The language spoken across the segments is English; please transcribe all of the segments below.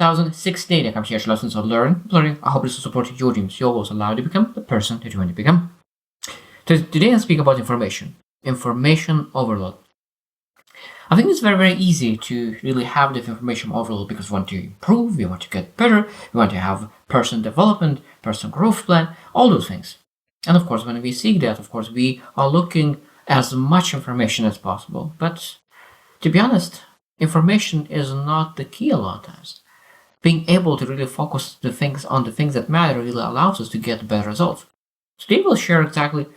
2016. I'm here to lessons on learning. I hope this will support your dreams, your goals, allow you to become the person that you want to become. Today I speak about information overload. I think it's very, very easy to really have this information overload because we want to improve, we want to get better, we want to have personal development, personal growth plan, all those things. And of course, when we seek that, of course, we are looking as much information as possible. But to be honest, information is not the key a lot of times. Being able to really focus on the things that matter really allows us to get better results. Today we'll share exactly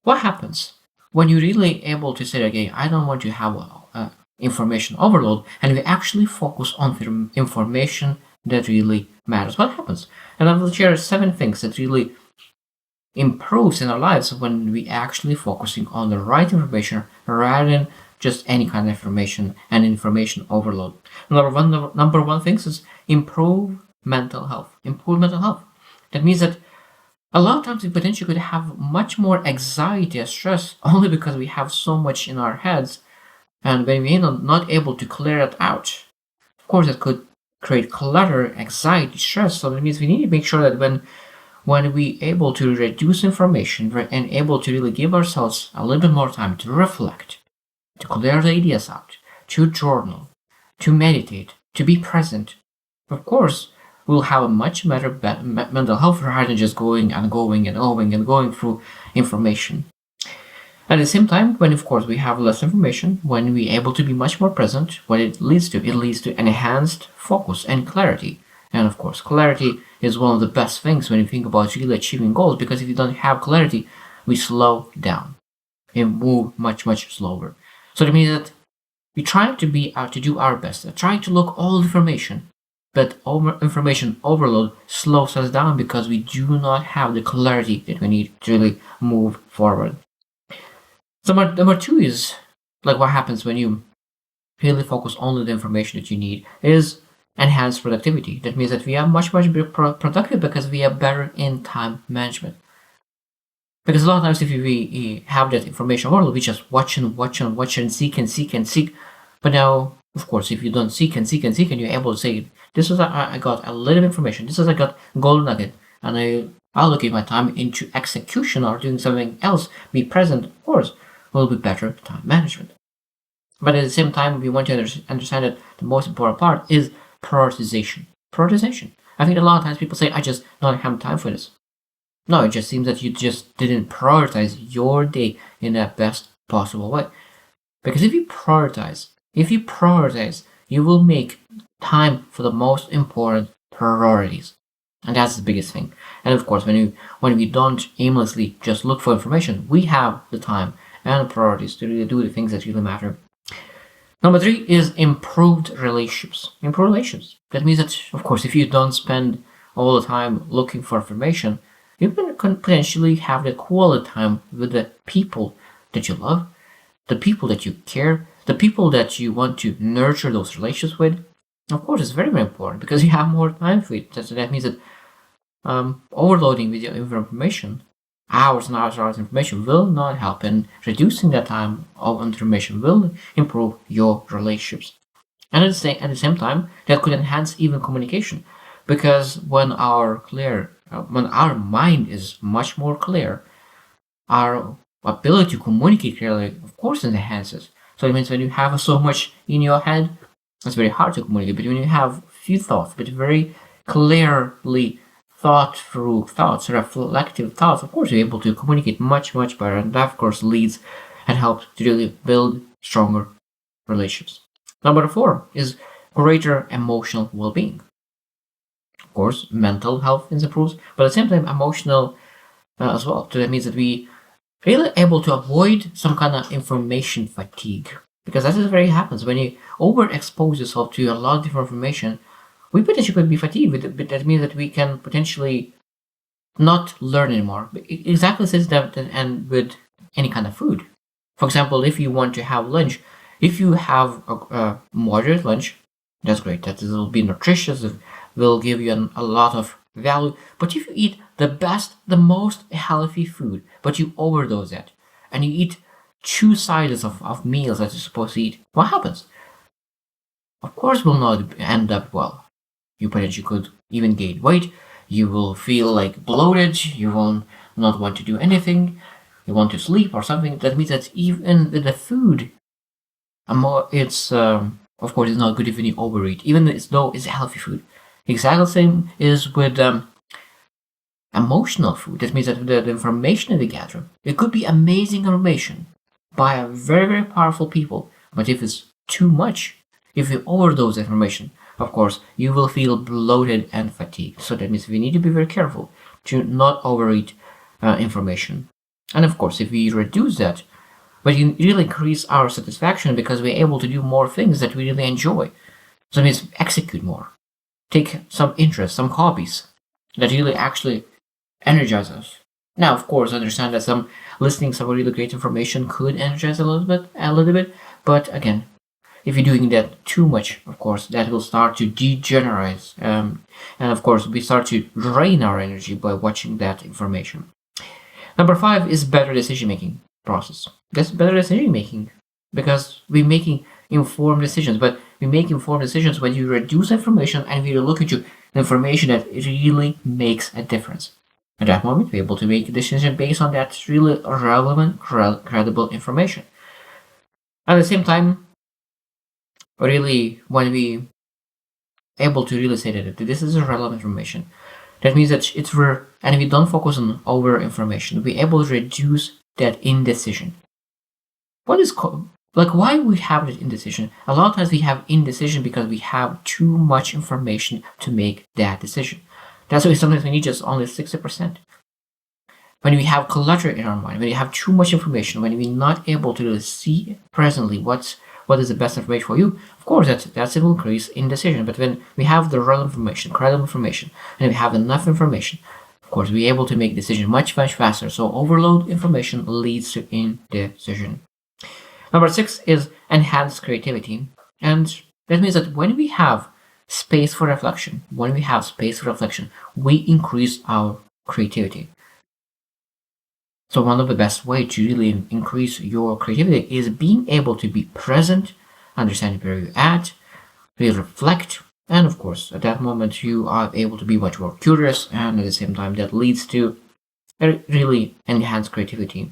what happens when you're really able to say, okay, I don't want to have information overload, and we actually focus on information that really matters. What happens? And I will share 7 things that really improves in our lives when we actually focusing on the right information rather than just any kind of information and information overload. Number one thing is improve mental health. Improve mental health. That means that a lot of times we potentially could have much more anxiety and stress only because we have so much in our heads, and when we are not able to clear it out, of course that could create clutter, anxiety, stress. So that means we need to make sure that when we able to reduce information and able to really give ourselves a little bit more time to reflect, to clear the ideas out, to journal, to meditate, to be present, of course, we'll have a much better mental health rather than just going through information. At the same time, when of course we have less information, when we're able to be much more present, what it leads to enhanced focus and clarity. And of course, clarity is one of the best things when you think about really achieving goals, because if you don't have clarity, we slow down and move much, much slower. So that means that we try to do our best, trying to look all information, but information overload slows us down because we do not have the clarity that we need to really move forward. So number 2 is like what happens when you really focus only on the information that you need is enhanced productivity. That means that we are much more productive because we are better in time management. Because a lot of times if we have that information overload, we just watch and seek. But now, of course, if you don't seek and you're able to say, this is I got a little information, this is I got gold nugget, and I allocate my time into execution or doing something else, be present, of course, will be better time management. But at the same time, we want to understand that the most important part is prioritization. I think a lot of times people say, I just don't have time for this. No, it just seems that you just didn't prioritize your day in the best possible way. Because if you prioritize, you will make time for the most important priorities. And that's the biggest thing. And of course, when we don't aimlessly just look for information, we have the time and the priorities to really do the things that really matter. Number 3 is improved relationships. That means that, of course, if you don't spend all the time looking for information, you can potentially have the quality time with the people that you love, the people that you care, the people that you want to nurture those relationships with. Of course, it's very, very important because you have more time for it. So that means that overloading with your information, hours and hours of information, will not help, and reducing that time of information will improve your relationships. And at the same time, that could enhance even communication, because when our mind is much more clear, our ability to communicate clearly, of course, enhances. So it means when you have so much in your head, it's very hard to communicate. But when you have few thoughts, but very clearly thought through thoughts, reflective thoughts, of course, you're able to communicate much, much better. And that, of course, leads and helps to really build stronger relationships. Number 4 is greater emotional well-being. Of course, mental health improves, but at the same time, emotional as well. So that means that we really able to avoid some kind of information fatigue, because that is very happens when you overexpose yourself to a lot of different information. We potentially could be fatigued with it, but that means that we can potentially not learn anymore. Exactly says that, and with any kind of food. For example, if you want to have lunch, if you have a moderate lunch, that's great. That will be nutritious. It will give you a lot of value. But if you eat the most healthy food, but you overdose it, and you eat 2 sides of meals that you're supposed to eat, what happens? Of course, will not end up well. You potentially could even gain weight. You will feel like bloated. You will not want to do anything. You want to sleep or something. That means that even the food, it's of course it's not good if you overeat, even though it's healthy food. Exactly the same is with emotional food. That means that the information that we gather, it could be amazing information by a very, very powerful people, but if it's too much, if you overdose information, of course, you will feel bloated and fatigued. So that means we need to be very careful to not overeat information. And of course, if we reduce that, but you really increase our satisfaction because we're able to do more things that we really enjoy. So it means execute more, take some interest, some hobbies that really actually energize us. Now, of course, understand that some listening some really great information could energize a little bit. But again, if you're doing that too much, of course, that will start to degenerate, and of course, we start to drain our energy by watching that information. Number 5 is better decision making process. That's better decision making because we're making informed decisions. But we make informed decisions when you reduce information and we look into information that really makes a difference. At that moment, we're able to make a decision based on that really relevant, credible information. At the same time, really, when we able to really say that this is relevant information, that means that it's rare, and we don't focus on over information. We're able to reduce that indecision. What is like why we have that indecision? A lot of times we have indecision because we have too much information to make that decision. That's why sometimes we need just only 60%. When we have clutter in our mind, when we have too much information, when we're not able to really see presently what is the best information for you, of course that's it will increase indecision. But when we have the relevant information, credible information, and we have enough information, of course we're able to make decisions much faster. So overload information leads to indecision. Number 6 is enhanced creativity. And that means that when we have space for reflection, we increase our creativity. So one of the best way to really increase your creativity is being able to be present, understanding where you're at, really reflect, and of course, at that moment, you are able to be much more curious, and at the same time, that leads to a really enhanced creativity.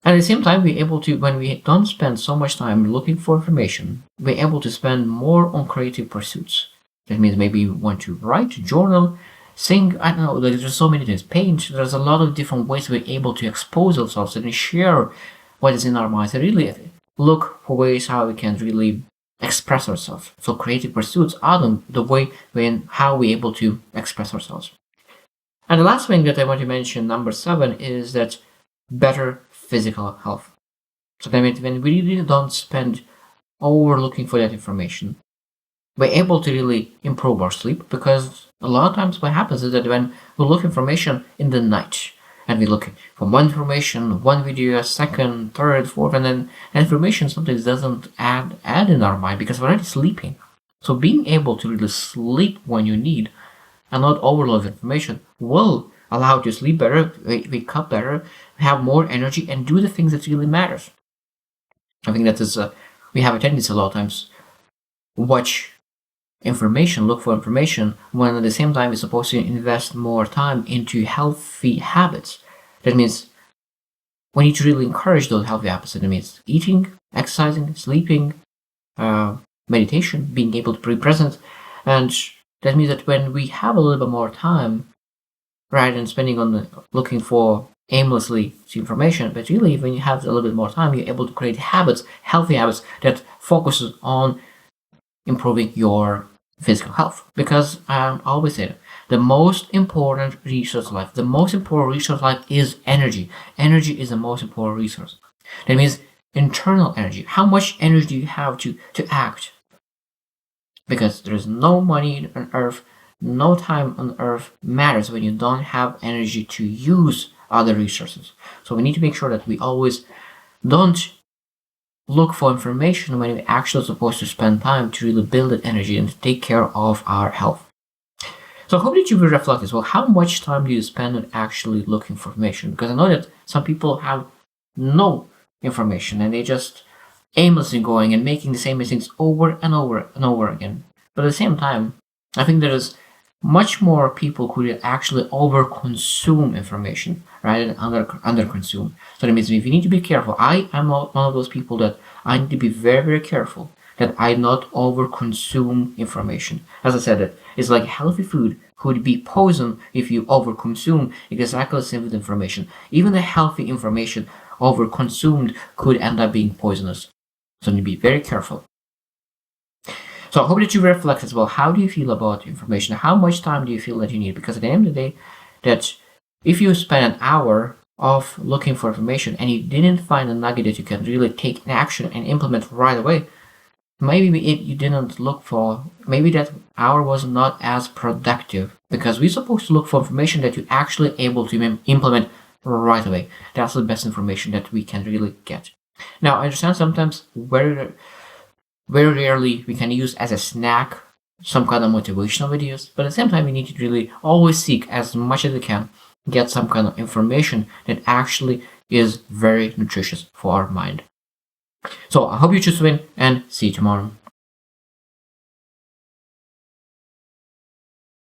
At the same time, we're able to, when we don't spend so much time looking for information, we're able to spend more on creative pursuits. That means maybe you want to write, journal, sing, I don't know, there's so many things, paint, there's a lot of different ways we're able to expose ourselves and share what is in our minds and really look for ways how we can really express ourselves. So creative pursuits are the way how we're able to express ourselves. And the last thing that I want to mention, number 7, is that better physical health. So that means when we really don't spend over looking for that information, we're able to really improve our sleep, because a lot of times what happens is that when we look information in the night and we look for one information, one video, second, third, fourth, and then information sometimes doesn't add in our mind because we're already sleeping. So being able to really sleep when you need and not overload information will allow you to sleep better, wake up better, have more energy, and do the things that really matters. I think that is we have a tendency a lot of times watch information, look for information, when at the same time we're supposed to invest more time into healthy habits. That means we need to really encourage those healthy habits. That means eating, exercising, sleeping, meditation, being able to be present. And that means that when we have a little bit more time, rather than spending on looking for aimlessly information, but really when you have a little bit more time, you're able to create habits, healthy habits that focuses on improving your physical health. Because I always say that the most important resource of life, is energy. Energy is the most important resource. That means internal energy. How much energy do you have to act? Because there is no money on earth, no time on earth matters when you don't have energy to use other resources. So we need to make sure that we always don't look for information when we're actually supposed to spend time to really build that energy and to take care of our health. So I hope that you will reflect as well. How much time do you spend on actually looking for information? Because I know that some people have no information and they just aimlessly going and making the same mistakes over and over and over again. But at the same time, I think there is much more people who actually over-consume information rather than under-consume. So that means we need to be careful. I am one of those people that I need to be very, very careful that I not over-consume information. As I said, that it's like healthy food could be poison if you over-consume. Exactly the same with information. Even the healthy information over-consumed could end up being poisonous. So you need to be very careful. So I hope that you reflect as well. How do you feel about information? How much time do you feel that you need? Because at the end of the day, that if you spend an hour of looking for information and you didn't find a nugget that you can really take action and implement right away, maybe you didn't look for, maybe that hour was not as productive, because we're supposed to look for information that you're actually able to implement right away. That's the best information that we can really get. Now, I understand sometimes very rarely we can use as a snack some kind of motivational videos, but at the same time we need to really always seek as much as we can get some kind of information that actually is very nutritious for our mind. So I hope you choose to win, and see you tomorrow.